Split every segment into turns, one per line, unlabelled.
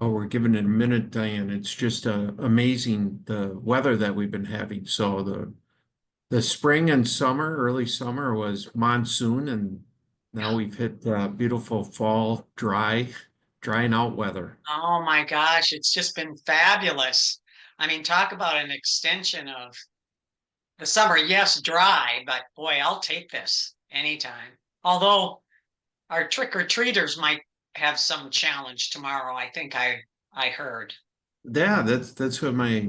Oh, we're giving it a minute, Diane. It's just amazing the weather that we've been having. So the spring and summer, early summer was monsoon, and now we've hit beautiful fall, drying out weather.
Oh my gosh, it's just been fabulous. I mean, talk about an extension of the summer. Yes, dry, but boy, I'll take this anytime. Although our trick-or-treaters might have some challenge tomorrow, I think I heard.
Yeah, that's what my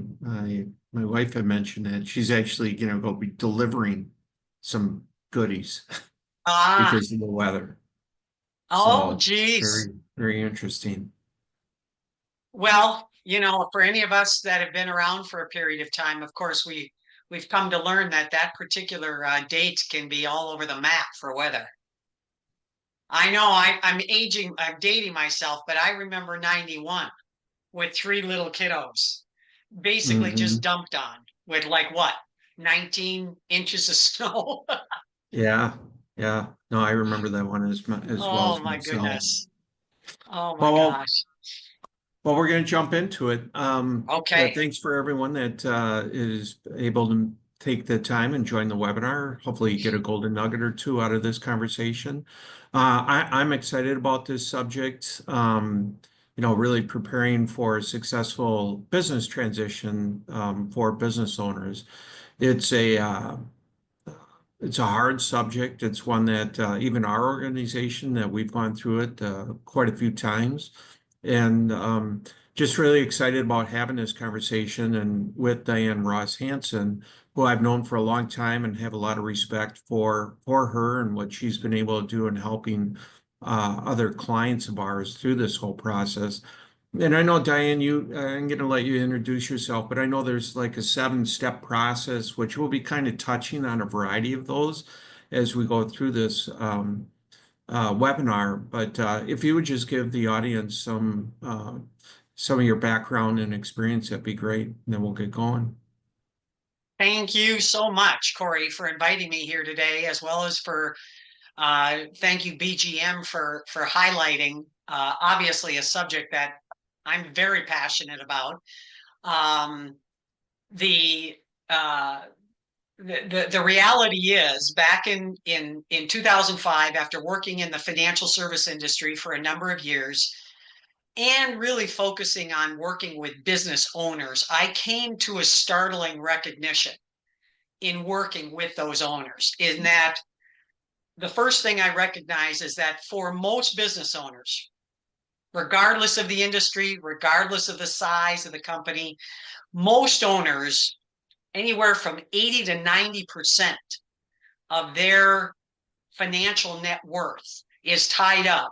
wife had mentioned that she's actually gonna go be delivering some goodies
Ah,
because of the weather.
oh
So
geez.
very interesting.
Well, for any of us that have been around for a period of time, of course, we've come to learn that that particular date can be all over the map for weather. I know I'm dating myself, but I remember 91 with three little kiddos, basically just
Hmm.
dumped on with like what, 19 inches of snow.
Yeah, yeah. No, I remember that one as well
Oh
as
my
myself.
goodness. Oh my
Well,
gosh.
well, we're going to jump into it.
Okay.
Thanks for everyone that is able to take the time and join the webinar. Hopefully, you get a golden nugget or two out of this conversation. I'm excited about this subject. Really preparing for a successful business transition for business owners. It's a it's a hard subject. It's one that even our organization that we've gone through it quite a few times, and just really excited about having this conversation and with Dyanne Ross-Hanson, who I've known for a long time and have a lot of respect for her and what she's been able to do in helping other clients of ours through this whole process. And I know, Diane, I'm going to let you introduce yourself, but I know there's like a 7-step process, which we'll be kind of touching on a variety of those as we go through this webinar. But if you would just give the audience some of your background and experience, that'd be great. And then we'll get going.
Thank you so much, Corey, for inviting me here today, as well as for thank you, BGM, for highlighting obviously a subject that I'm very passionate about. Um, the uh, the reality is, back in 2005, after working in the financial service industry for a number of years and really focusing on working with business owners, I came to a startling recognition in working with those owners, in that the first thing I recognize is that for most business owners, regardless of the industry, regardless of the size of the company, most owners, anywhere from 80 to 90% of their financial net worth is tied up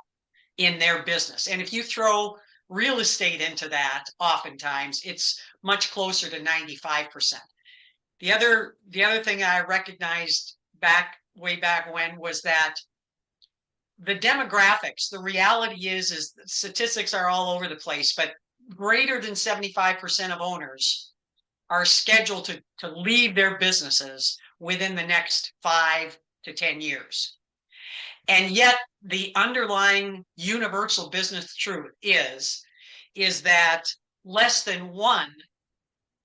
in their business. And if you throw real estate into that, oftentimes it's much closer to 95%. The other thing I recognized way back when was that the demographics, the reality is statistics are all over the place, but greater than 75% of owners are scheduled to leave their businesses within the next 5 to 10 years. And yet the underlying universal business truth is that less than 1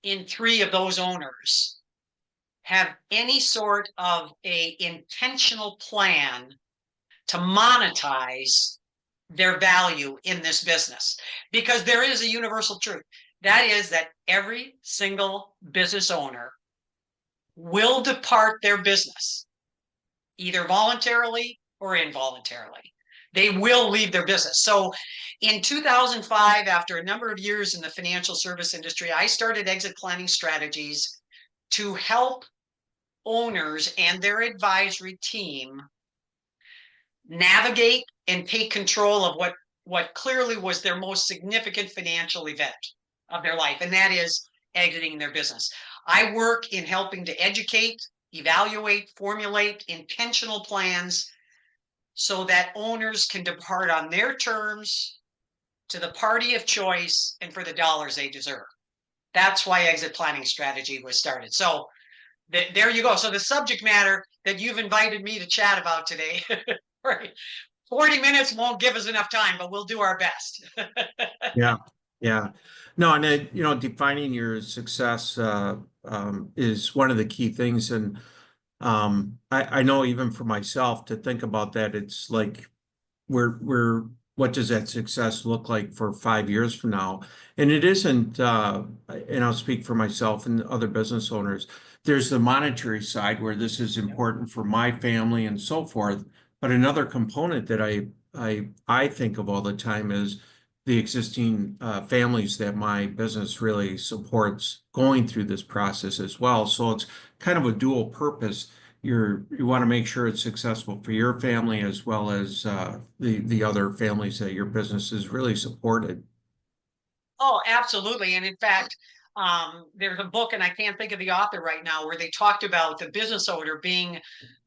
in 3 of those owners have any sort of a intentional plan to monetize their value in this business. Because there is a universal truth. That is that every single business owner will depart their business, either voluntarily or involuntarily. They will leave their business. So in 2005, after a number of years in the financial service industry, I started Exit Planning Strategies to help owners and their advisory team navigate and take control of what clearly was their most significant financial event of their life, and that is exiting their business. I work in helping to educate, evaluate, formulate intentional plans so that owners can depart on their terms to the party of choice and for the dollars they deserve. That's why Exit Planning Strategy was started. So there you go. So the subject matter that you've invited me to chat about today, right? 40 minutes won't give us enough time, but we'll do our best.
Yeah. Yeah. No, and defining your success is one of the key things. And I know even for myself to think about that, it's like we're what does that success look like for 5 years from now? And it isn't, and I'll speak for myself and other business owners. There's the monetary side where this is important for my family and so forth. But another component that I think of all the time is the existing families that my business really supports going through this process as well. So it's kind of a dual purpose. You want to make sure it's successful for your family as well as the other families that your business is really supported.
Oh, absolutely. And in fact, there's a book, and I can't think of the author right now, where they talked about the business owner being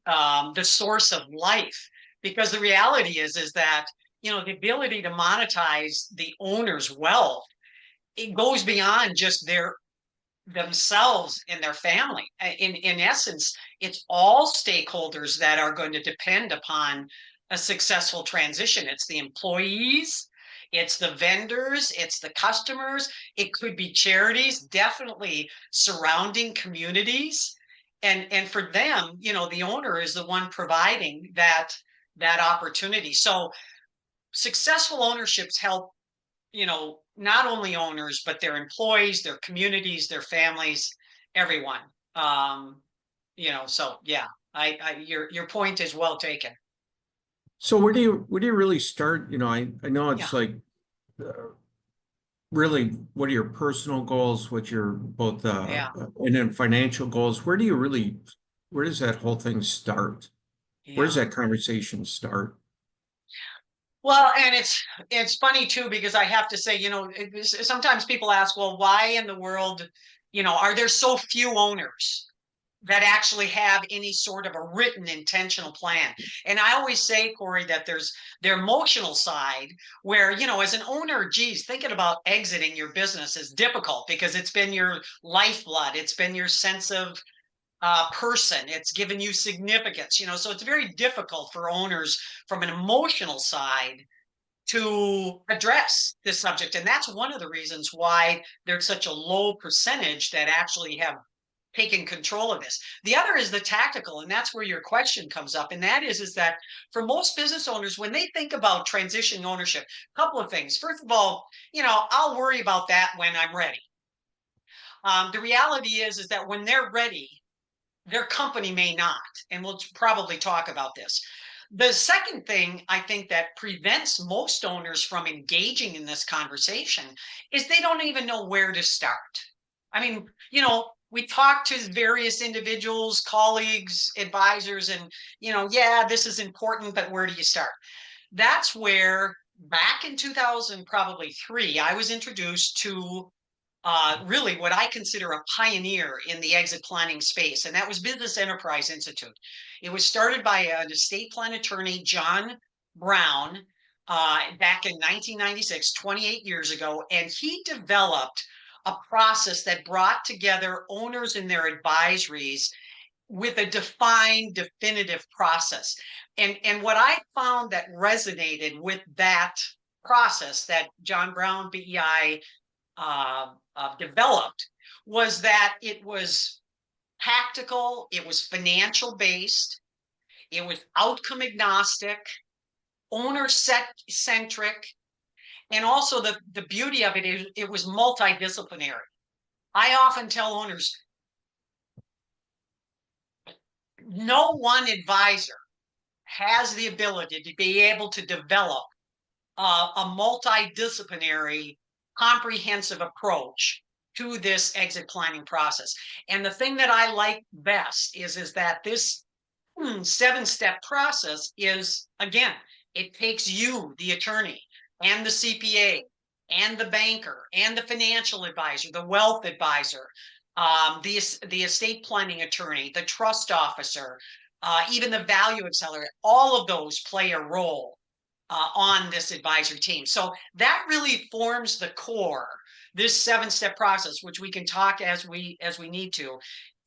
the source of life. Because the reality is that, the ability to monetize the owner's wealth, it goes beyond just themselves and their family. In essence, it's all stakeholders that are going to depend upon a successful transition. It's the employees, it's the vendors, it's the customers, it could be charities, definitely surrounding communities. And for them, the owner is the one providing that opportunity. So successful ownerships help, not only owners, but their employees, their communities, their families, everyone. Um, so yeah, your point is well taken.
So where do you really start? I know
Yeah,
it's like really what are your personal goals, what your both
yeah,
and then financial goals. Where does that whole thing start? Where does
yeah.
that conversation start?
Well, and it's funny too, because I have to say, sometimes people ask, well, why in the world, are there so few owners that actually have any sort of a written intentional plan? And I always say, Cory, that there's their emotional side where, as an owner, geez, thinking about exiting your business is difficult because it's been your lifeblood, it's been your sense of person, it's given you significance, so it's very difficult for owners from an emotional side to address this subject. And that's one of the reasons why there's such a low percentage that actually have taken control of this. The other is the tactical, and that's where your question comes up. And that is that for most business owners, when they think about transitioning ownership, a couple of things. First of all, I'll worry about that when I'm ready. The reality is that when they're ready, their company may not. And we'll probably talk about this. The second thing I think that prevents most owners from engaging in this conversation is they don't even know where to start. I mean, we talk to various individuals, colleagues, advisors, and, yeah, this is important, but where do you start? That's where back in 2000, probably three, I was introduced to really what I consider a pioneer in the exit planning space, and that was Business Enterprise Institute. It was started by an estate plan attorney, John Brown, back in 1996, 28 years ago, and he developed a process that brought together owners and their advisories with a defined, definitive process. And what I found that resonated with that process that John Brown, BEI, developed was that it was tactical, it was financial based, it was outcome agnostic, owner centric, and also the beauty of it is it was multidisciplinary. I often tell owners, no one advisor has the ability to be able to develop a multidisciplinary, comprehensive approach to this exit planning process. And the thing that I like best is that this 7-step process is, again, it takes you, the attorney, and the CPA, and the banker, and the financial advisor, the wealth advisor, the estate planning attorney, the trust officer, even the value accelerator. All of those play a role on this advisory team. So that really forms the core. This 7-step process, which we can talk as we need to,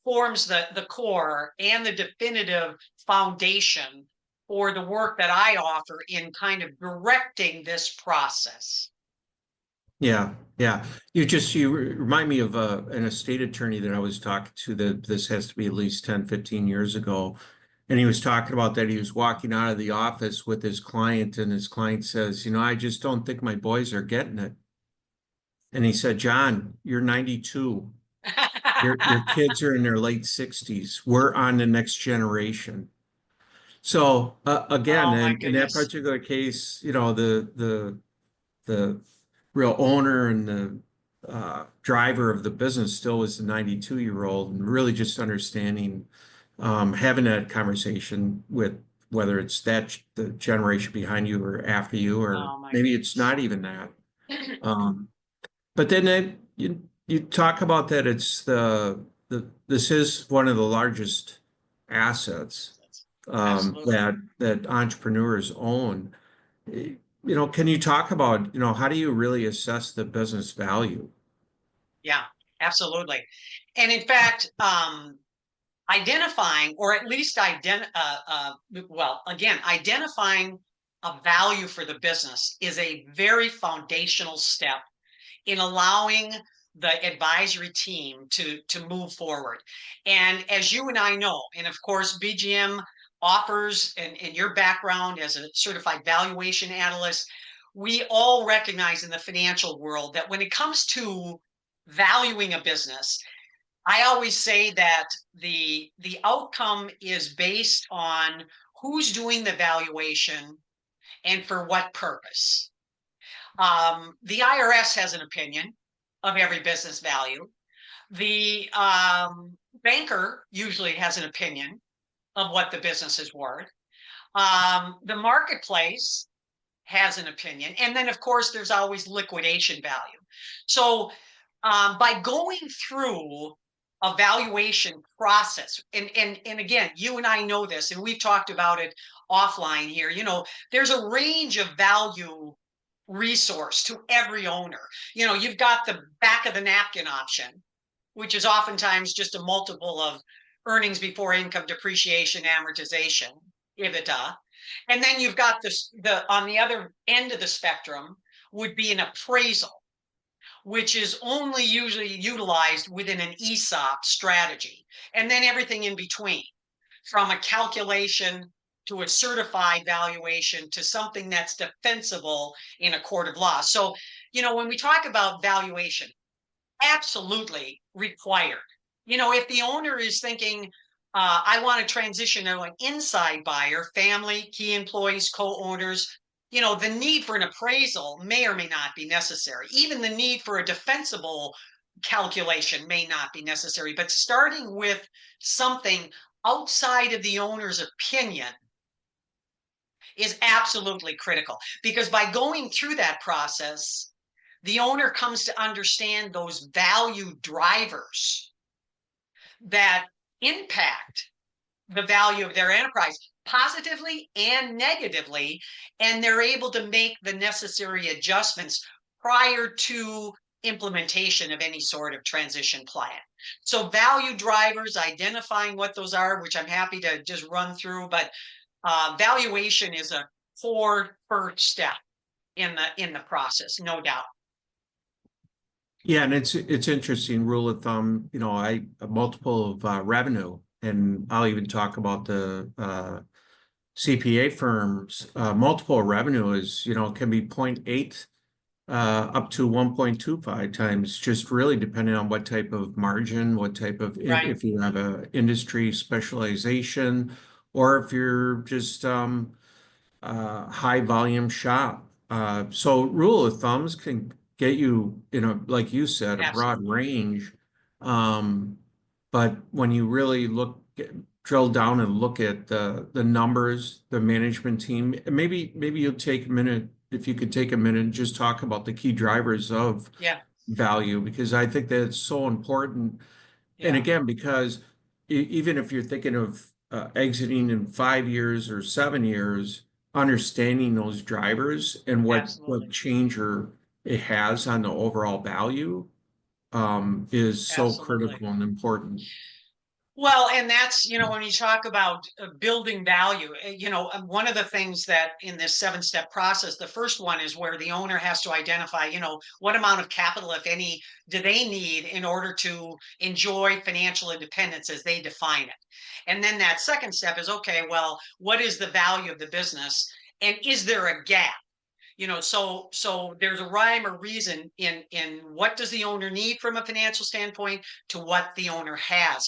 forms the core and the definitive foundation for the work that I offer in kind of directing this process.
Yeah, yeah. You remind me of an estate attorney that I was talking to, that this has to be at least 10, 15 years ago. And he was talking about that he was walking out of the office with his client, and his client says, I just don't think my boys are getting it. And he said, John, you're 92. Your kids are in their late 60s. We're on the next generation. So again,
Oh my
in that
goodness.
particular case, the real owner and the driver of the business still was the 92-year-old, and really just understanding, having that conversation with whether it's the generation behind you or after you, or
Oh my
maybe it's
goodness.
not even that. Um, but then you talk about that it's this is one of the largest assets
Absolutely.
that entrepreneurs own. Can you talk about, how do you really assess the business value?
Yeah, absolutely. And in fact, identifying, or at least well, again, identifying a value for the business is a very foundational step in allowing the advisory team to move forward. And as you and I know, and of course, BGM offers, and in your background as a certified valuation analyst, we all recognize in the financial world that when it comes to valuing a business, I always say that the outcome is based on who's doing the valuation and for what purpose. The IRS has an opinion of every business value. The banker usually has an opinion of what the business is worth. The marketplace has an opinion. And then, of course, there's always liquidation value. So by going through a valuation process, and again, you and I know this, and we've talked about it offline here, there's a range of value resource to every owner. You've got the back of the napkin option, which is oftentimes just a multiple of earnings before income, depreciation, amortization, EBITDA. And then you've got the on the other end of the spectrum would be an appraisal, which is only usually utilized within an ESOP strategy. And then everything in between, from a calculation to a certified valuation to something that's defensible in a court of law. So, when we talk about valuation, absolutely required. If the owner is thinking, I want to transition to an inside buyer, family, key employees, co-owners, the need for an appraisal may or may not be necessary. Even the need for a defensible calculation may not be necessary. But starting with something outside of the owner's opinion is absolutely critical, because by going through that process, the owner comes to understand those value drivers that impact the value of their enterprise positively and negatively, and they're able to make the necessary adjustments prior to implementation of any sort of transition plan. So value drivers, identifying what those are, which I'm happy to just run through, but valuation is a core first step in the process, no doubt.
Yeah, and it's interesting rule of thumb, a multiple of revenue, and I'll even talk about the CPA firms. Multiple of revenue is, can be 0.8 up to 1.25 times, just really depending on what type of margin, what type of,
Right.
if you have a industry specialization, or if you're just high volume shop. So rule of thumbs can get you, like you said, a broad
Absolutely.
range. Um, but when you really drill down and look at the numbers, the management team, maybe you'll take a minute, if you could take a minute and just talk about the key drivers of
Yeah.
value, because I think that it's so important. And
Yeah.
again, because even if you're thinking of exiting in 5 years or 7 years, understanding those drivers and what
Absolutely.
changer it has on the overall value is so
Absolutely.
critical and important.
Well, and that's, when you talk about building value, one of the things that in this 7-step process, the first one is where the owner has to identify, what amount of capital, if any, do they need in order to enjoy financial independence as they define it. And then that second step is, okay, well, what is the value of the business? And is there a gap? So there's a rhyme or reason in what does the owner need from a financial standpoint to what the owner has.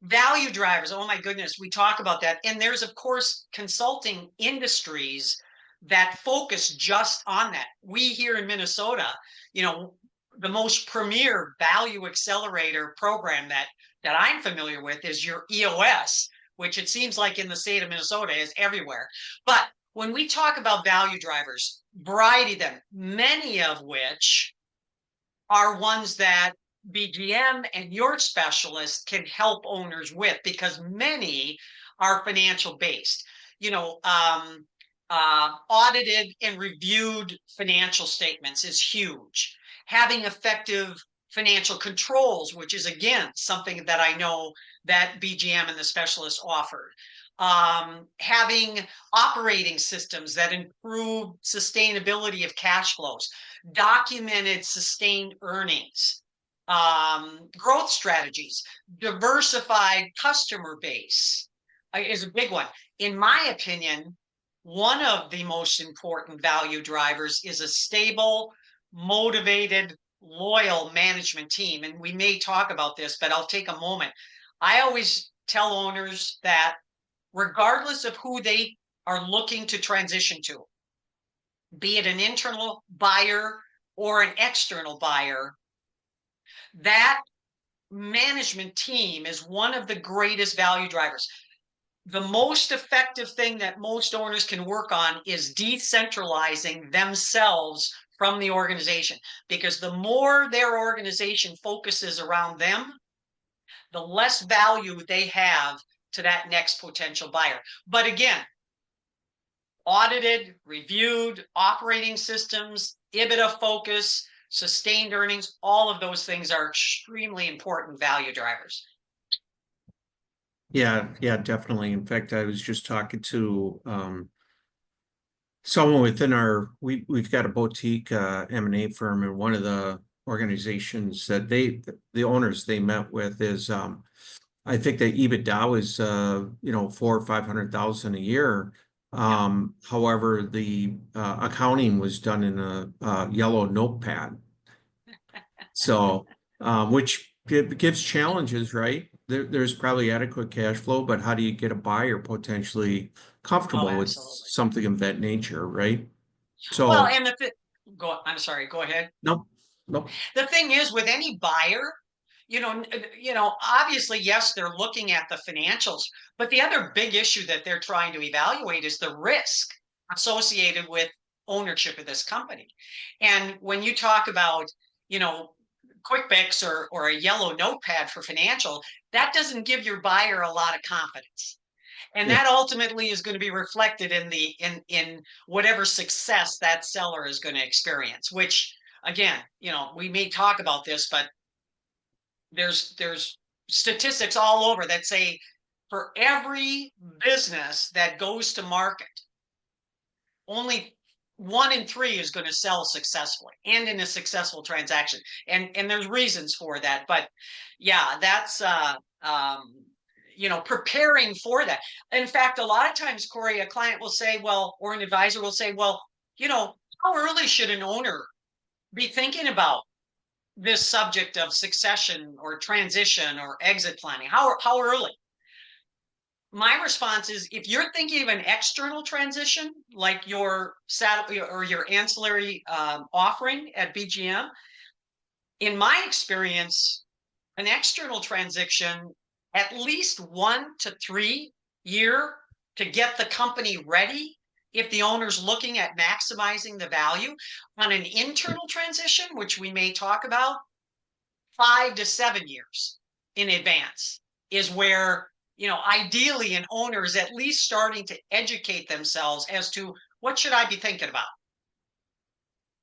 Value drivers, oh my goodness, we talk about that. And there's of course consulting industries that focus just on that. We here in Minnesota, the most premier value accelerator program that I'm familiar with is your EOS, which it seems like in the state of Minnesota is everywhere. But when we talk about value drivers, variety of them, many of which are ones that BGM and your specialist can help owners with, because many are financial based. Audited and reviewed financial statements is huge. Having effective financial controls, which is again something that I know that BGM and the specialist offered. Having operating systems that improve sustainability of cash flows, documented sustained earnings, growth strategies, diversified customer base is a big one. In my opinion, one of the most important value drivers is a stable, motivated, loyal management team. And we may talk about this, but I'll take a moment. I always tell owners that regardless of who they are looking to transition to, be it an internal buyer or an external buyer, that management team is one of the greatest value drivers. The most effective thing that most owners can work on is decentralizing themselves from the organization, because the more their organization focuses around them, the less value they have to that next potential buyer. But again, audited, reviewed, operating systems, EBITDA focus, sustained earnings, all of those things are extremely important value drivers.
Yeah, definitely. In fact, I was just talking to someone within we've got a boutique M&A firm, and one of the organizations that the owners they met with is I think the EBITDA was 400,000 or 500,000 a year. However, the accounting was done in a yellow notepad. So which gives challenges, right? There's probably adequate cash flow, but how do you get a buyer potentially comfortable with something of that nature, right? So
well, and I'm sorry, go ahead.
no.
The thing is, with any buyer, obviously, yes, they're looking at the financials, but the other big issue that they're trying to evaluate is the risk associated with ownership of this company. And when you talk about, QuickBooks or a yellow notepad for financial, that doesn't give your buyer a lot of confidence. And that ultimately is going to be reflected in whatever success that seller is going to experience, which again, we may talk about this, but there's statistics all over that say for every business that goes to market, only 1 in 3 is going to sell successfully and in a successful transaction. And there's reasons for that, but yeah, that's preparing for that. In fact, a lot of times, Cory, a client will say, well, or an advisor will say, well, how early should an owner be thinking about this subject of succession or transition or exit planning? How early? My response is, if you're thinking of an external transition, like your or your ancillary offering at BGM, in my experience, an external transition, at least 1 to 3 year to get the company ready. If the owner's looking at maximizing the value. On an internal transition, which we may talk about, 5 to 7 years in advance is where, ideally an owner is at least starting to educate themselves as to what should I be thinking about.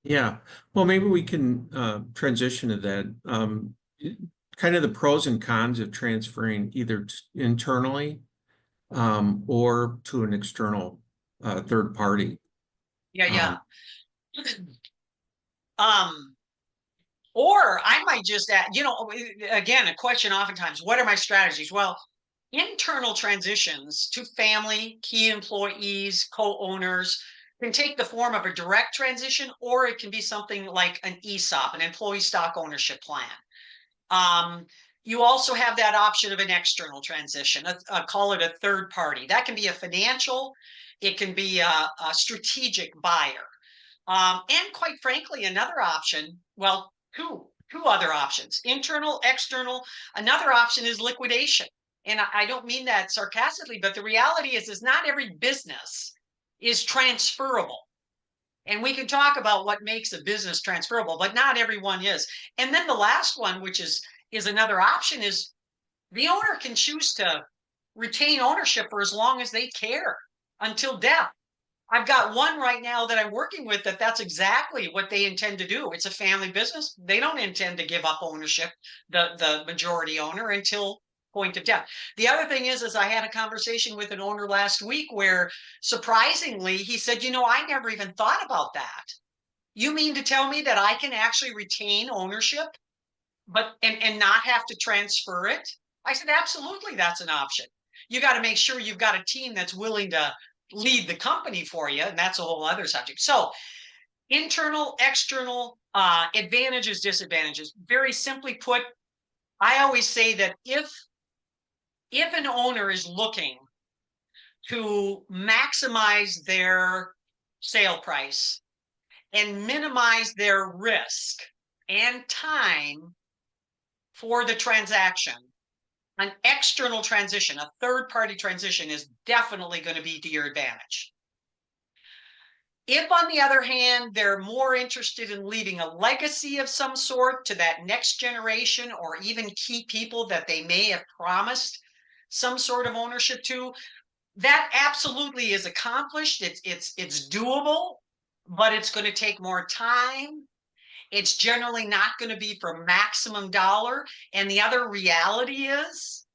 Yeah, well, maybe we can transition to that. kind of the pros and cons of transferring either internally or to an external third party.
Yeah. Um, or I might just add, again, a question oftentimes, what are my strategies? Well, internal transitions to family, key employees, co-owners can take the form of a direct transition, or it can be something like an ESOP, an employee stock ownership plan. You also have that option of an external transition, call it a third party. That can be a financial, it can be a strategic buyer. And quite frankly, another option, well, two other options, internal, external. Another option is liquidation. And I don't mean that sarcastically, but the reality is not every business is transferable. And we can talk about what makes a business transferable, but not everyone is. And then the last one, which is another option, is the owner can choose to retain ownership for as long as they care, until death. I've got one right now that I'm working with that's exactly what they intend to do. It's a family business. They don't intend to give up ownership, the majority owner, until point of death. The other thing is I had a conversation with an owner last week where surprisingly he said, I never even thought about that. You mean to tell me that I can actually retain ownership but and not have to transfer it? I said, absolutely, that's an option. You got to make sure you've got a team that's willing to lead the company for you, and that's a whole other subject. So internal, external, advantages, disadvantages. Very simply put, I always say that if an owner is looking to maximize their sale price and minimize their risk and time for the transaction, an external transition, a third-party transition, is definitely going to be to your advantage. If, on the other hand, they're more interested in leaving a legacy of some sort to that next generation, or even key people that they may have promised some sort of ownership to, that absolutely is accomplished. It's doable, but it's going to take more time. It's generally not going to be for maximum dollar. And the other reality is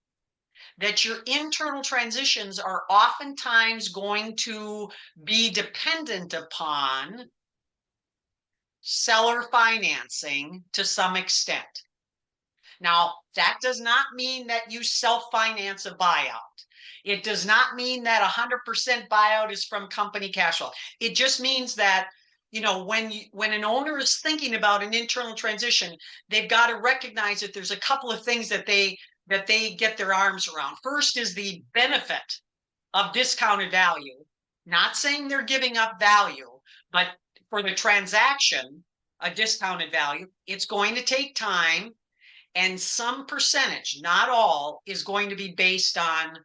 that your internal transitions are oftentimes going to be dependent upon seller financing to some extent. Now, that does not mean that you self-finance a buyout. It does not mean that 100% buyout is from company cash flow. It just means that, when an owner is thinking about an internal transition, they've got to recognize that there's a couple of things that they get their arms around. First is the benefit of discounted value. Not saying they're giving up value, but for the transaction, a discounted value, it's going to take time, and some percentage, not all, is going to be based on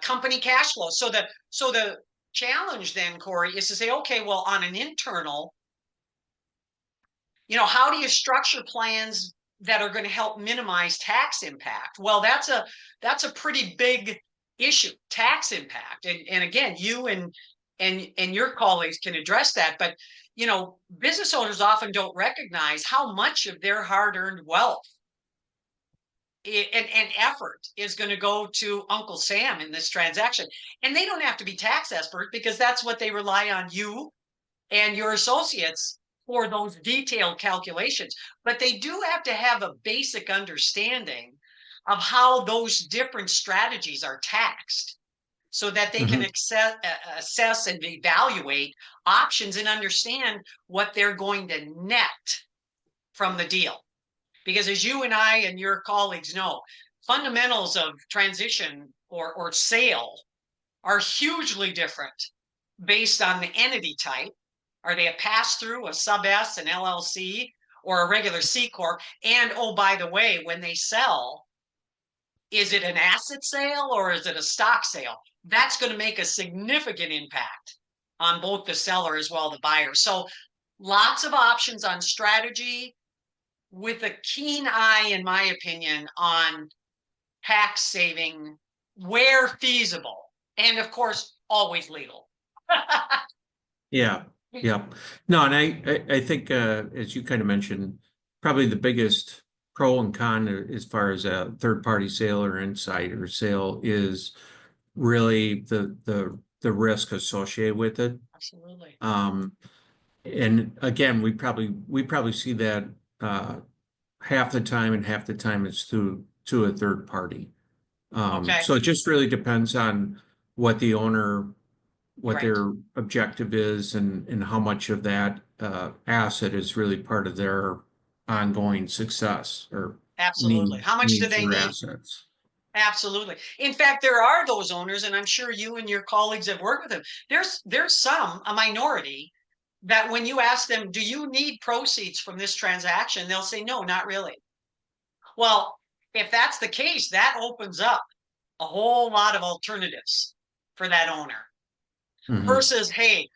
company cash flow. So the challenge then, Cory, is to say, okay, well, on an internal, how do you structure plans that are going to help minimize tax impact? Well, that's a pretty big issue, tax impact. And again, you and your colleagues can address that, but business owners often don't recognize how much of their hard-earned wealth and effort is going to go to Uncle Sam in this transaction. And they don't have to be tax experts, because that's what they rely on you and your associates for, those detailed calculations. But they do have to have a basic understanding of how those different strategies are taxed, so that they can assess and evaluate options and understand what they're going to net from the deal. Because as you and I and your colleagues know, fundamentals of transition or sale are hugely different based on the entity type. Are they a pass-through, a sub-S, an LLC, or a regular C Corp? And, oh, by the way, when they sell, is it an asset sale or is it a stock sale? That's going to make a significant impact on both the seller as well as the buyer. So lots of options on strategy, with a keen eye, in my opinion, on tax saving where feasible, and of course, always legal.
Yeah. No, and I think, as you kind of mentioned, probably the biggest pro and con as far as a third party sale or insider sale is really the risk associated with it.
Absolutely.
Um, and again, we probably see that uh, half the time, and half the time it's through to a third party.
Okay.
So it just really depends on what the owner, what
Right.
their objective is, and how much of that asset is really part of their ongoing success or
Absolutely. How much do
needs
they
or
need?
assets.
Absolutely. In fact, there are those owners, and I'm sure you and your colleagues have worked with them. There's some, a minority, that when you ask them, do you need proceeds from this transaction? They'll say, no, not really. Well, if that's the case, that opens up a whole lot of alternatives for that owner
Mhm.
versus, hey,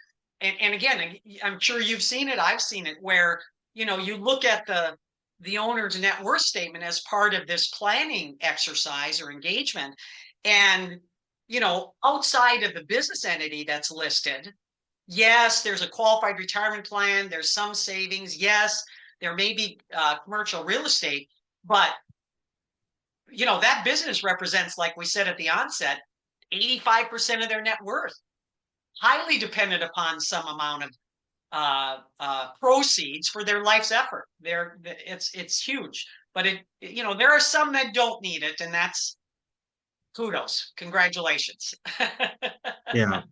and again, I'm sure you've seen it, I've seen it, where you look at the owner's net worth statement as part of this planning exercise or engagement, and outside of the business entity that's listed, yes, there's a qualified retirement plan, there's some savings, yes, there may be commercial real estate, but that business represents, like we said at the onset, 85% of their net worth, highly dependent upon some amount of proceeds for their life's effort. It's huge, but there are some that don't need it, and that's kudos, congratulations.
Yeah.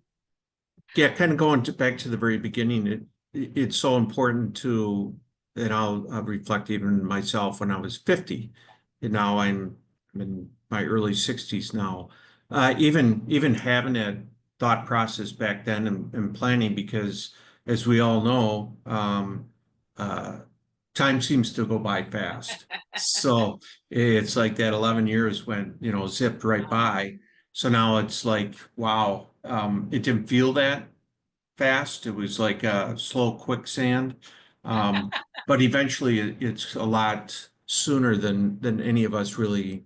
Yeah, kind of going back to the very beginning, it's so important and I'll reflect even myself when I was 50, and now I'm in my early 60s now. Even having that thought process back then and planning, because as we all know, uh, time seems to go by fast. So it's like that 11 years went, zipped right by. So now it's like, wow, it didn't feel that fast. It was like a slow quicksand. But eventually it's a lot sooner than any of us really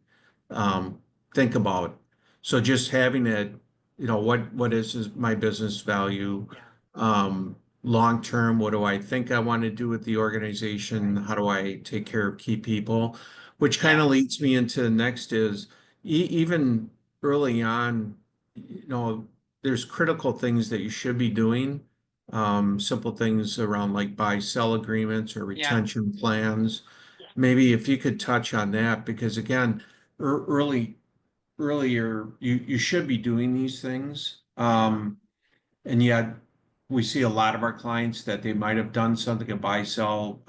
um, think about. So just having it, what is my business value?
Yeah,
Long term, what do I think I want to do with the organization?
right.
How do I take care of key people? Which kind
Yeah,
of leads me into the next is even early on, there's critical things that you should be doing. Simple things around like buy sell agreements or
yeah,
retention plans. Maybe if you could touch on that, because again, earlier you should be doing these things.
mhm,
And yet we see a lot of our clients that they might have done something, a buy sell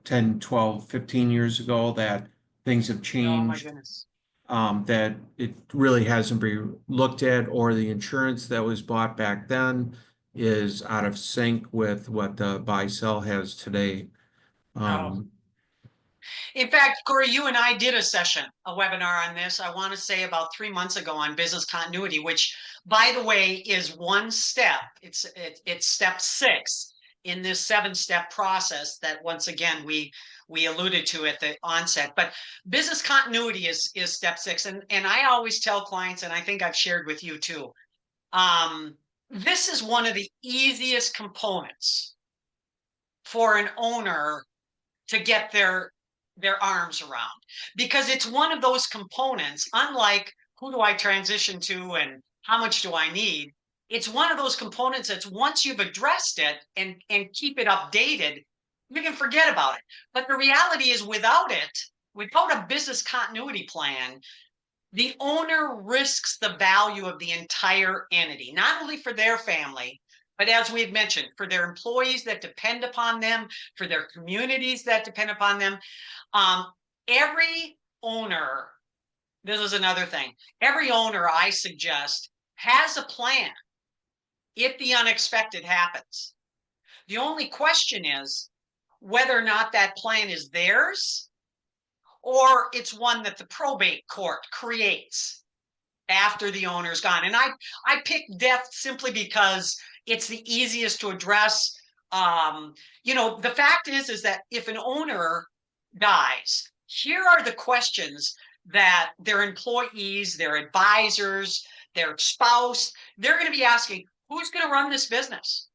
10, 12, 15 years ago, that things have
oh my
changed,
goodness.
that it really hasn't been looked at, or the insurance that was bought back then is out of sync with what the buy sell has today.
Oh,
Um,
in fact, Cory, you and I did a webinar on this, I want to say about 3 months ago, on business continuity, which, by the way, is one step. It's step 6 in this 7-step process that, once again, we alluded to at the onset. But business continuity is step 6. And I always tell clients, and I think I've shared with you too, um, this is one of the easiest components for an owner to get their arms around, because it's one of those components, unlike who do I transition to and how much do I need. It's one of those components that's, once you've addressed it and keep it updated, you can forget about it. But the reality is, without a business continuity plan, the owner risks the value of the entire entity, not only for their family, but, as we've mentioned, for their employees that depend upon them, for their communities that depend upon them. Um, every owner, this is another thing, every owner, I suggest, has a plan if the unexpected happens. The only question is whether or not that plan is theirs, or it's one that the probate court creates after the owner's gone. And I picked death simply because it's the easiest to address. The fact is that if an owner dies, here are the questions that their employees, their advisors, their spouse, they're going to be asking: who's going to run this business?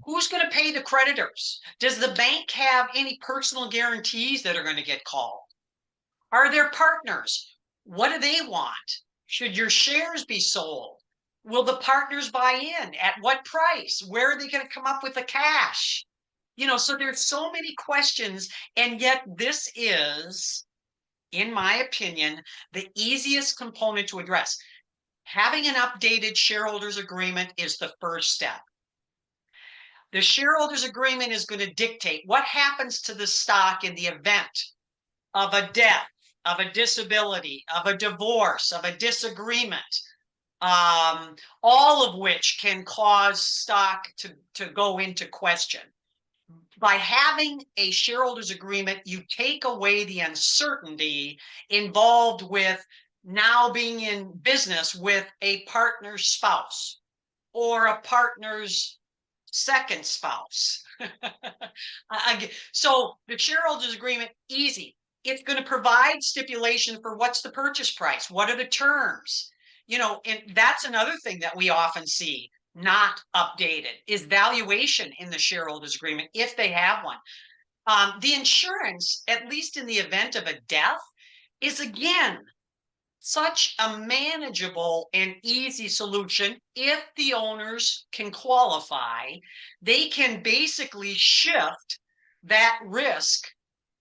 Who's going to pay the creditors? Does the bank have any personal guarantees that are going to get called? Are there partners? What do they want? Should your shares be sold? Will the partners buy in? At what price? Where are they going to come up with the cash? So there's so many questions, and yet this is, in my opinion, the easiest component to address. Having an updated shareholders agreement is the first step. The shareholders agreement is going to dictate what happens to the stock in the event of a death, of a disability, of a divorce, of a disagreement, all of which can cause stock to go into question. By having a shareholders agreement, you take away the uncertainty involved with now being in business with a partner's spouse or a partner's second spouse. So the shareholders agreement, easy. It's going to provide stipulation for what's the purchase price, what are the terms, and that's another thing that we often see not updated is valuation in the shareholders agreement if they have one. The insurance, at least in the event of a death, is again such a manageable and easy solution. If the owners can qualify, they can basically shift that risk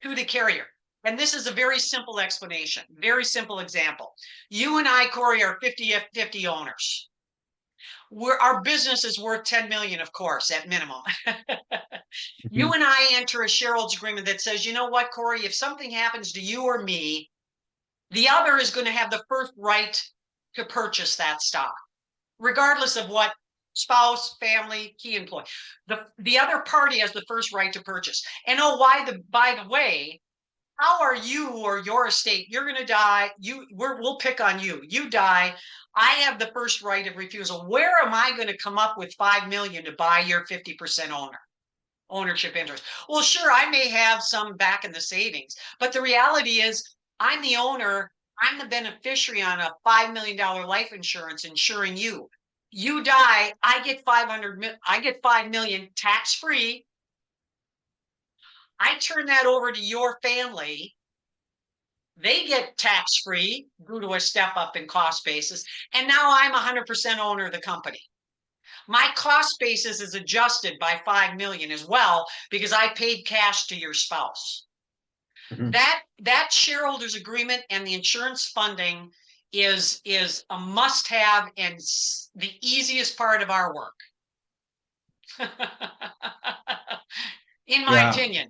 to the carrier. And this is a very simple explanation, very simple example. You and I, Cory, are 50-50 owners. Our business is worth 10 million, of course, at minimum. You and I enter a shareholders agreement that says, you know what, Cory, if something happens to you or me, the other is going to have the first right to purchase that stock, regardless of what spouse, family, key employee. The other party has the first right to purchase. And by the way, how are you or your estate? You're going to die. We'll pick on you. You die. I have the first right of refusal. Where am I going to come up with 5 million to buy your 50% ownership interest? Well, sure, I may have some back in the savings, but the reality is I'm the owner. I'm the beneficiary on a $5 million life insurance insuring you. You die, I get 5 million tax free. I turn that over to your family. They get tax free due to a step up in cost basis. And now I'm 100% owner of the company. My cost basis is adjusted by 5 million as well because I paid cash to your spouse. That shareholders agreement and the insurance funding is a must-have and the easiest part of our work. In my opinion.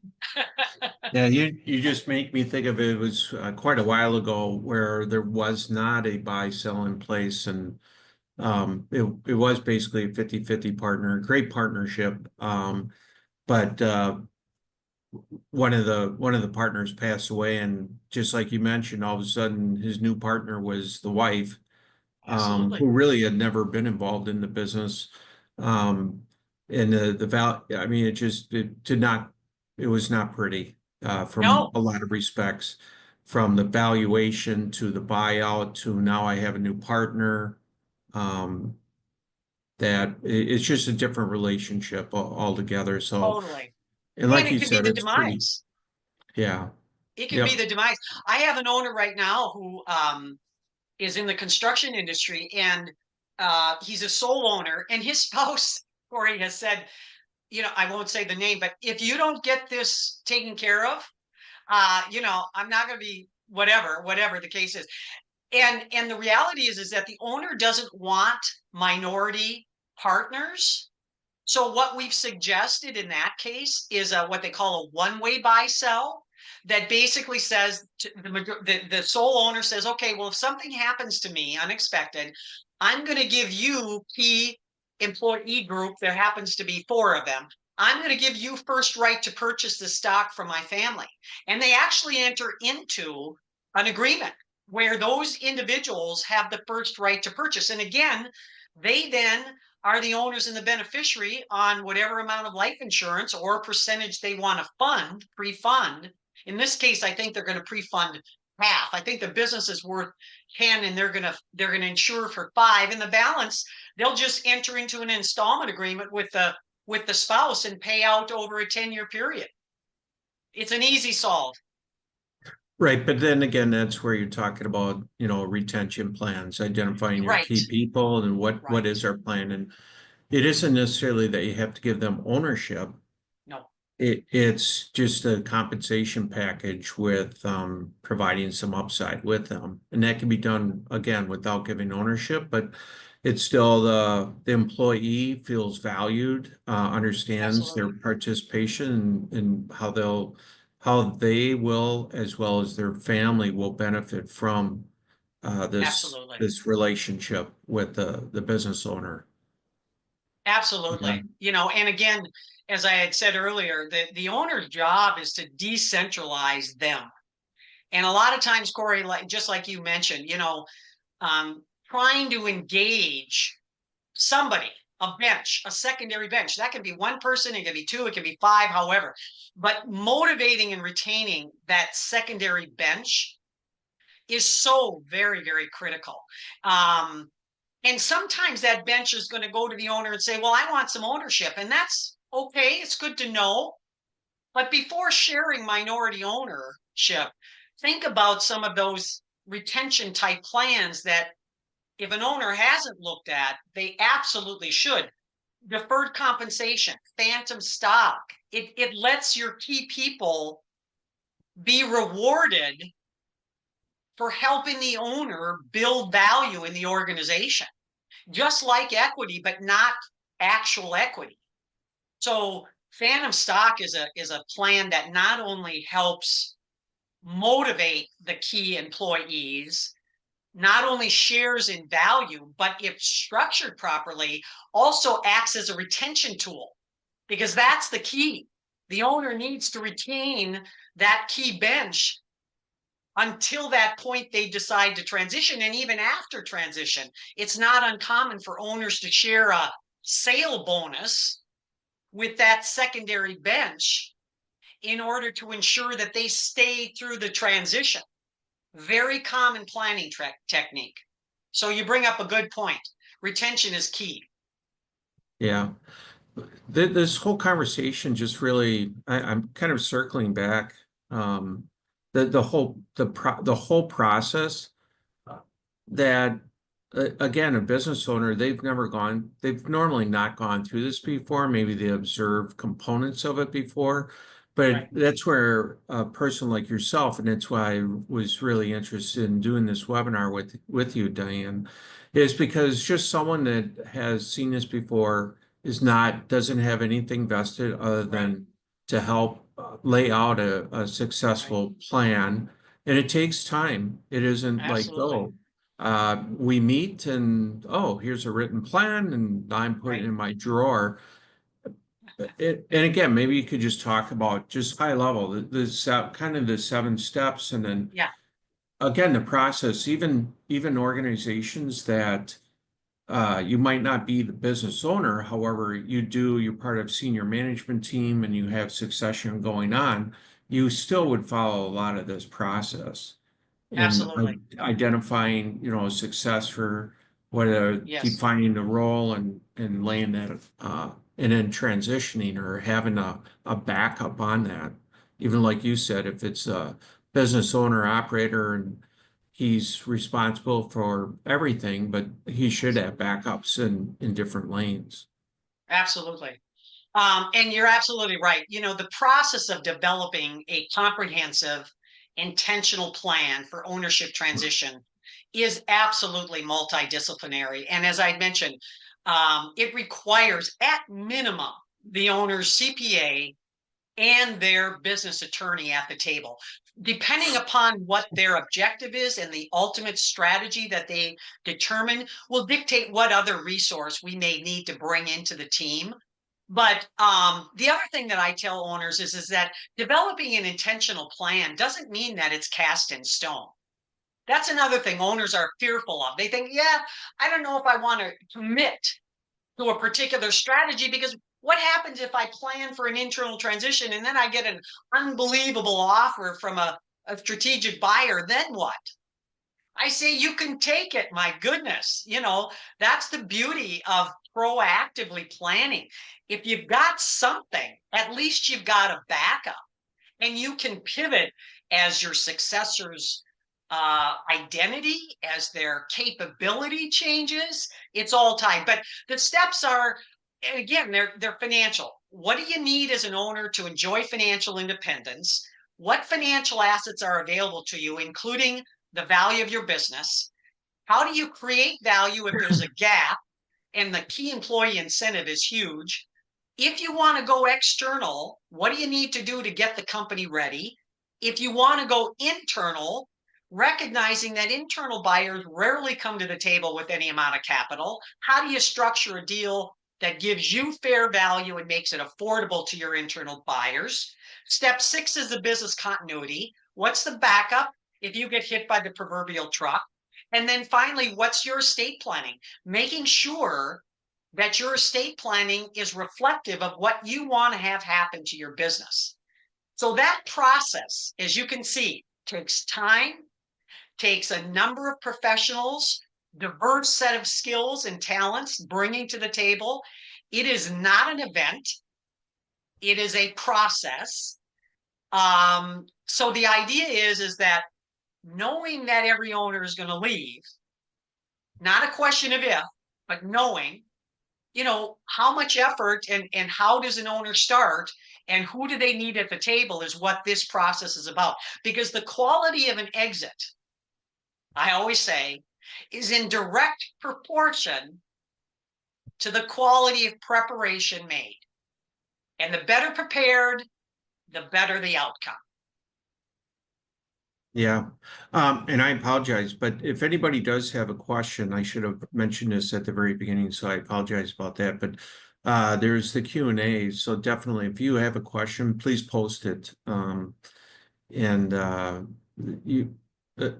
Yeah, you just make me think of it. It was quite a while ago where there was not a buy sell in place, and it was basically a 50-50 great partnership. But one of the partners passed away, and just like you mentioned, all of a sudden his new partner was the wife, who really had never been involved in the business. And the value, I mean, it was not pretty from a lot of respects, from the valuation to the buyout to now I have a new partner. That it's just a different relationship altogether. So,
Totally.
and like
it
you
could be
said,
the
it's pretty,
demise.
yeah.
It could be the demise. I have an owner right now who is in the construction industry, and he's a sole owner, and his spouse, Cory, has said, I won't say the name, but if you don't get this taken care of, I'm not going to be whatever the case is. And the reality is that the owner doesn't want minority partners. So what we've suggested in that case is what they call a one-way buy sell, that basically says the sole owner says, okay, well, if something happens to me unexpected, I'm going to give you key employee group. There happens to be 4 of them. I'm going to give you first right to purchase the stock from my family. And they actually enter into an agreement where those individuals have the first right to purchase. And again, they then are the owners and the beneficiary on whatever amount of life insurance or percentage they want to pre-fund. In this case, I think they're going to pre-fund half. I think the business is worth 10 and they're going to insure for 5, and the balance they'll just enter into an installment agreement with the spouse and pay out over a 10-year period. It's an easy solve.
Right, but then again, that's where you're talking about, retention plans, identifying your
Right,
key people and what
right.
is our plan. And it isn't necessarily that you have to give them ownership.
No,
It's just a compensation package with providing some upside with them. And that can be done again without giving ownership, but it's still the employee feels valued, understands their
absolutely,
participation and how they will, as well as their family will benefit from this
absolutely.
this relationship with the business owner. Yeah.
Absolutely. And again, as I had said earlier, the owner's job is to decentralize them. And a lot of times, Cory, like just like you mentioned, trying to engage somebody, a bench, a secondary bench. That can be one person, it can be two, it can be five, however. But motivating and retaining that secondary bench is so very, very critical. Um, and sometimes that bench is going to go to the owner and say, well, I want some ownership. And that's okay. It's good to know. But before sharing minority ownership, think about some of those retention type plans that if an owner hasn't looked at, they absolutely should. Deferred compensation, phantom stock. It lets your key people be rewarded for helping the owner build value in the organization, just like equity, but not actual equity. So phantom stock is a plan that not only helps motivate the key employees, not only shares in value, but if structured properly, also acts as a retention tool because that's the key. The owner needs to retain that key bench until that point they decide to transition. And even after transition, it's not uncommon for owners to share a sale bonus with that secondary bench in order to ensure that they stay through the transition. Very common planning technique. So you bring up a good point. Retention is key.
Yeah. This whole conversation just really, I'm kind of circling back, um, the whole process that, again, a business owner, they've normally not gone through this before. Maybe they observed components of it before, but
Right.
that's where a person like yourself, and that's why I was really interested in doing this webinar with you, Dyanne, is because just someone that has seen this before doesn't have anything vested other
Right.
than to help lay out a
Right.
successful plan. And it takes time. It isn't like,
Absolutely.
oh, we meet and, oh, here's a written plan and I'm putting it
Right.
in my drawer. And again, maybe you could just talk about just high level, kind of the 7 steps, and then
Yeah.
again, the process, even organizations that you might not be the business owner, however, you're part of senior management team and you have succession going on, you still would follow a lot of this process in
Absolutely.
identifying, success for
Yes.
defining the role and laying that, and then transitioning or having a backup on that. Even like you said, if it's a business owner operator and he's responsible for everything, but he should have
Absolutely.
backups in different lanes.
Absolutely. And you're absolutely right. The process of developing a comprehensive, intentional plan for ownership transition is absolutely multidisciplinary. And as I mentioned, it requires at minimum the owner's CPA and their business attorney at the table. Depending upon what their objective is and the ultimate strategy that they determine will dictate what other resource we may need to bring into the team. But the other thing that I tell owners is that developing an intentional plan doesn't mean that it's cast in stone. That's another thing owners are fearful of. They think, yeah, I don't know if I want to commit to a particular strategy because what happens if I plan for an internal transition and then I get an unbelievable offer from a strategic buyer? Then what? I say you can take it. My goodness, that's the beauty of proactively planning. If you've got something, at least you've got a backup and you can pivot as your successor's identity, as their capability changes. It's all tied. But the steps are, again, they're financial. What do you need as an owner to enjoy financial independence? What financial assets are available to you, including the value of your business? How do you create value if there's a gap and the key employee incentive is huge? If you want to go external, what do you need to do to get the company ready? If you want to go internal, recognizing that internal buyers rarely come to the table with any amount of capital, how do you structure a deal that gives you fair value and makes it affordable to your internal buyers? Step 6 is the business continuity. What's the backup if you get hit by the proverbial truck? And then finally, what's your estate planning? Making sure that your estate planning is reflective of what you want to have happen to your business. So that process, as you can see, takes time, takes a number of professionals, diverse set of skills and talents bringing to the table. It is not an event. It is a process. So the idea is that knowing that every owner is going to leave, not a question of if, but knowing, how much effort and how does an owner start and who do they need at the table is what this process is about. Because the quality of an exit, I always say, is in direct proportion to the quality of preparation made. And the better prepared, the better the outcome.
Yeah. And I apologize, but if anybody does have a question, I should have mentioned this at the very beginning, so I apologize about that. But there's the Q&A, so definitely if you have a question, please post it. And you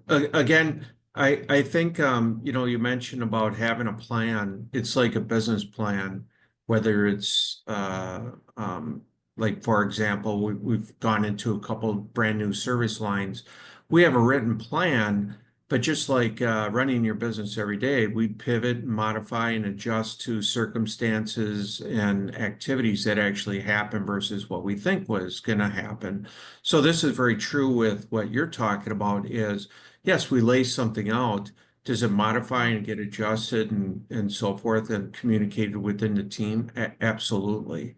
again, I think you mentioned about having a plan. It's like a business plan, whether it's like, for example, we've gone into a couple brand new service lines. We have a written plan, but just like running your business every day, we pivot, modify, and adjust to circumstances and activities that actually happen versus what we think was going to happen. So this is very true with what you're talking about is, yes, we lay something out. Does it modify and get adjusted and so forth and communicated within the team? Absolutely.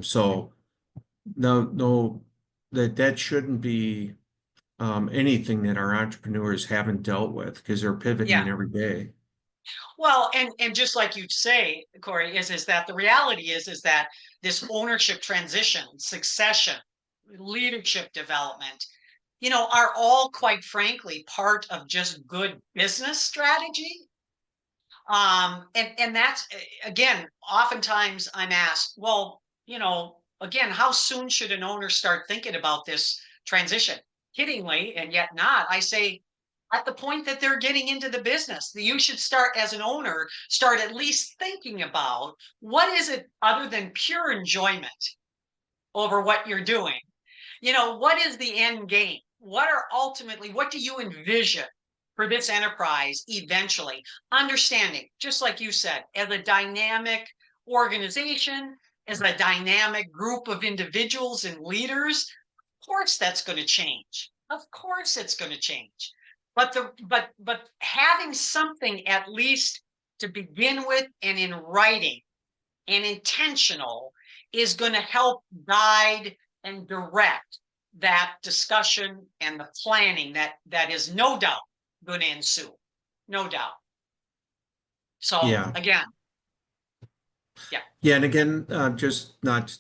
So no, that shouldn't be anything that our entrepreneurs haven't dealt with because they're
Yeah.
pivoting every day.
Well, and just like you say, Cory, is that the reality is that this ownership transition, succession, leadership development, are all, quite frankly, part of just good business strategy. And that's, again, oftentimes I'm asked, well, again, how soon should an owner start thinking about this transition? Kiddingly, and yet not, I say, at the point that they're getting into the business, you should start, as an owner, start at least thinking about what is it other than pure enjoyment over what you're doing. What is the end game? What do you envision for this enterprise eventually? Understanding, just like you said, as a dynamic organization, as a dynamic group of individuals and leaders, of course that's going to change. Of course it's going to change. But having something at least to begin with and in writing and intentional is going to help guide and direct that discussion and the planning that is no doubt going to ensue. No doubt. So
Yeah.
again, yeah.
Yeah. And again, just not,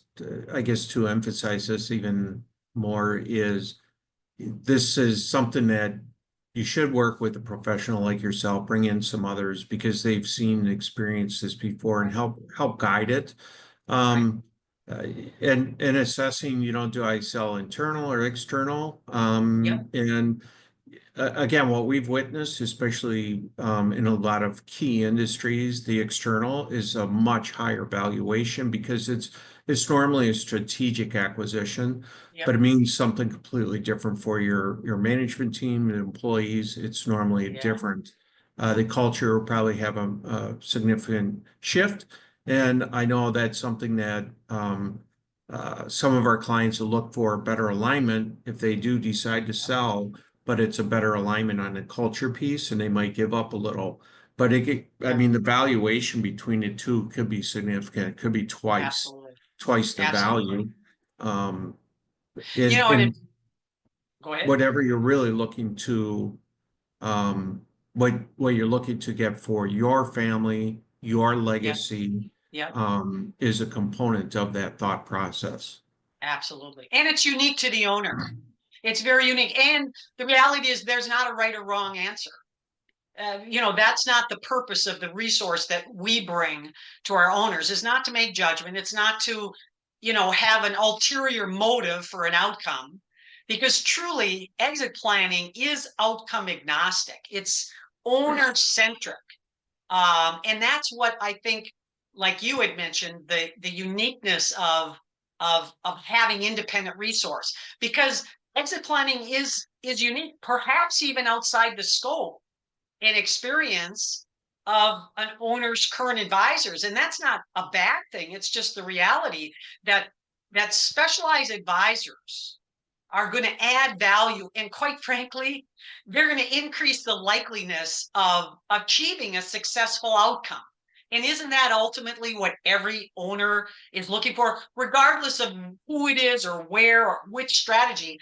I guess, to emphasize this even more is this is something that you should work with a professional like yourself, bring in some others because they've seen and experienced this before and help guide it. Um, and assessing, do I sell internal or external?
Yep.
And again, what we've witnessed, especially in a lot of key industries, the external is a much higher valuation because it's normally a strategic acquisition, but
Yep.
it means something completely different for your management team and employees. It's normally
Yeah.
different. The culture will probably have a significant shift, and I know that's something that some of our clients will look for better alignment if they do decide to sell, but it's a better alignment on the culture piece and they might give up a little. But I
Yeah,
mean, the valuation between the two could be significant. It could be
absolutely.
twice the
Absolutely.
value. Um,
You know, and
in
go ahead.
whatever you're really looking to, um, what you're looking to get for your family, your
Yep.
legacy,
Yep.
is a component of that thought process.
Absolutely. And it's unique to the owner. It's very unique. And the reality is there's not a right or wrong answer. That's not the purpose of the resource that we bring to our owners, is not to make judgment. It's not to, have an ulterior motive for an outcome, because truly exit planning is outcome agnostic. It's owner centric. And that's what I think, like you had mentioned, the uniqueness of having independent resource, because exit planning is unique, perhaps even outside the scope and experience of an owner's current advisors. And that's not a bad thing. It's just the reality that specialized advisors are going to add value. And quite frankly, they're going to increase the likeliness of achieving a successful outcome. And isn't that ultimately what every owner is looking for, regardless of who it is or where or which strategy?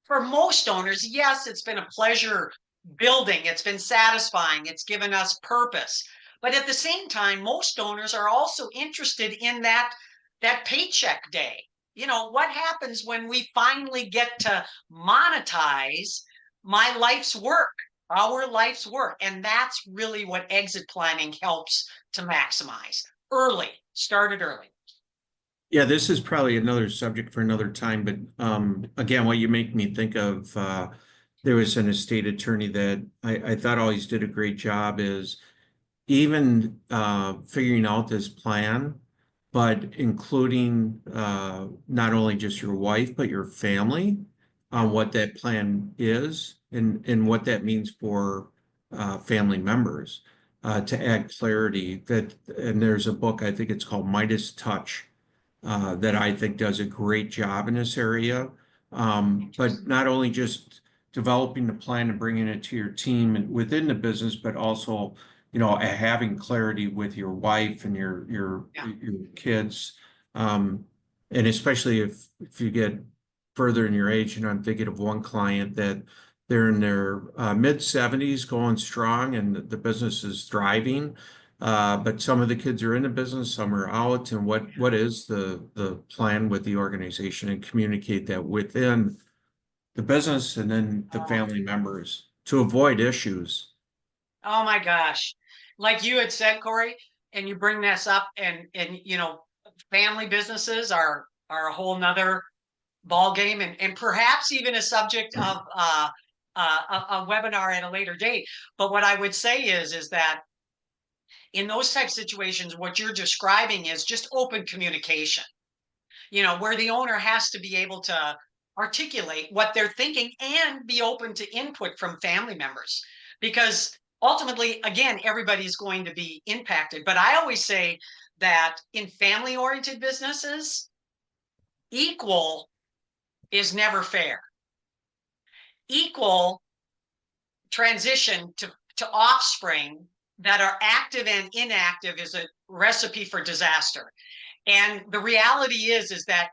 For most owners, yes, it's been a pleasure building. It's been satisfying. It's given us purpose. But at the same time, most owners are also interested in that paycheck day. What happens when we finally get to monetize my life's work, our life's work? And that's really what exit planning helps to maximize. Early, started early.
Yeah, this is probably another subject for another time, but again, what you make me think of, there was an estate attorney that I thought always did a great job is even figuring out this plan, but including not only just your wife, but your family
Yeah,
on what that plan is and what that means for family members to add clarity that, and there's a book, I think it's called Midas Touch, that I think does a great job in this area. But
interesting.
not only just developing the plan and bringing it to your team and within the business, but also, having clarity with your wife and
Yeah.
your kids. Um, and especially if you get further in your age, and I'm thinking of one client that they're in their mid 70s going strong and the business is thriving. But some of the kids are in the business, some are out, and what is the plan with the organization and communicate that within the business and then the
Oh,
family members to avoid issues.
oh my gosh. Like you had said, Cory, and you bring this up, and family businesses are a whole nother ball game, and perhaps even a subject of a webinar at a later date. But what I would say is that in those type situations, what you're describing is just open communication, where the owner has to be able to articulate what they're thinking and be open to input from family members. Because ultimately, again, everybody's going to be impacted. But I always say that in family oriented businesses, equal is never fair. Equal transition to offspring that are active and inactive is a recipe for disaster. And the reality is that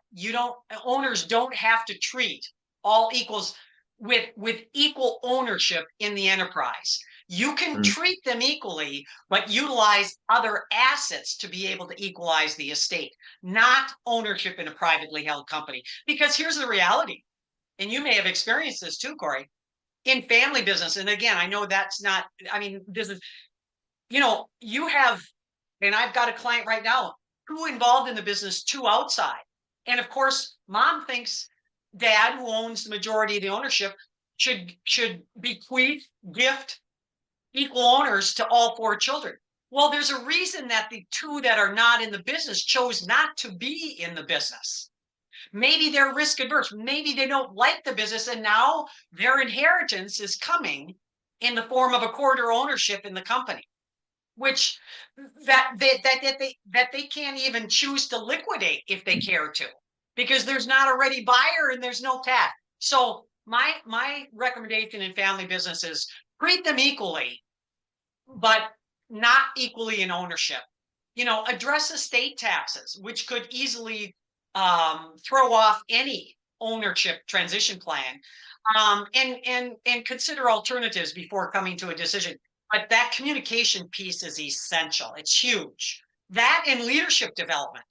owners don't have to treat all equals with equal ownership in the enterprise. You can
Mm.
treat them equally, but utilize other assets to be able to equalize the estate, not ownership in a privately held company. Because here's the reality, and you may have experienced this too, Cory, in family business. And again, I know that's not, I mean, this is, you have, and I've got a client right now, two involved in the business, two outside. And of course, mom thinks dad, who owns the majority of the ownership, should bequeath, gift equal owners to all four children. Well, there's a reason that the two that are not in the business chose not to be in the business. Maybe they're risk adverse. Maybe they don't like the business, and now their inheritance is coming in the form of a quarter ownership in the company, which that they can't even choose to liquidate if they care to. because there's not a ready buyer and there's no tax. So my recommendation in family business is treat them equally, but not equally in ownership. Address estate taxes, which could easily throw off any ownership transition plan, and consider alternatives before coming to a decision. But that communication piece is essential. It's huge. That and leadership development.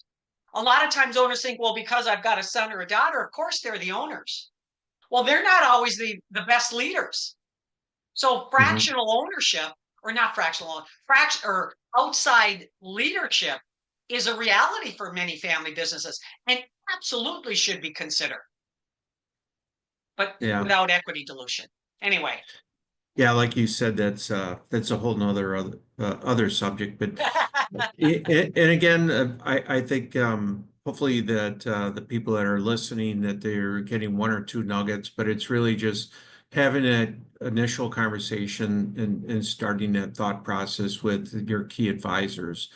A lot of times owners think, well, because I've got a son or a daughter, of course they're the owners. Well, they're not always the best leaders. So
Mhm.
fractional ownership, or not fractional, or outside leadership is a reality for many family businesses and absolutely should be considered, but
Yeah.
without equity dilution. Anyway,
Yeah, like you said, that's a whole nother other subject. But and again, I think hopefully that the people that are listening, that they're getting one or two nuggets, but it's really just having an initial conversation and starting that thought process with your key advisors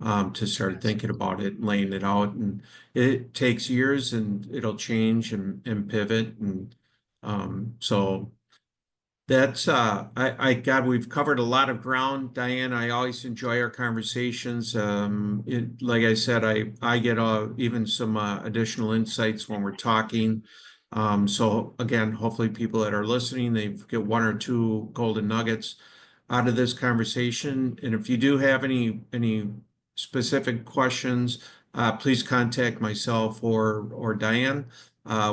to start thinking about it and laying it out. And it takes years, and it'll change and pivot, and so. That's God, we've covered a lot of ground, Dyanne. I always enjoy our conversations. Like I said, I get even some additional insights when we're talking. So again, hopefully people that are listening, they get one or two golden nuggets out of this conversation. And if you do have any specific questions, please contact myself or Dyanne.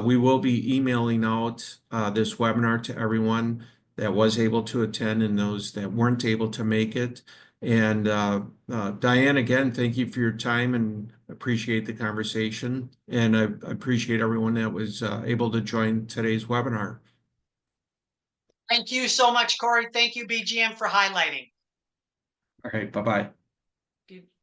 We will be emailing out this webinar to everyone that was able to attend and those that weren't able to make it. And Dyanne, again, thank you for your time and appreciate the conversation. And I appreciate everyone that was able to join today's webinar.
thank you so much, Cory. Thank you, BGM, for highlighting.
All right, bye-bye.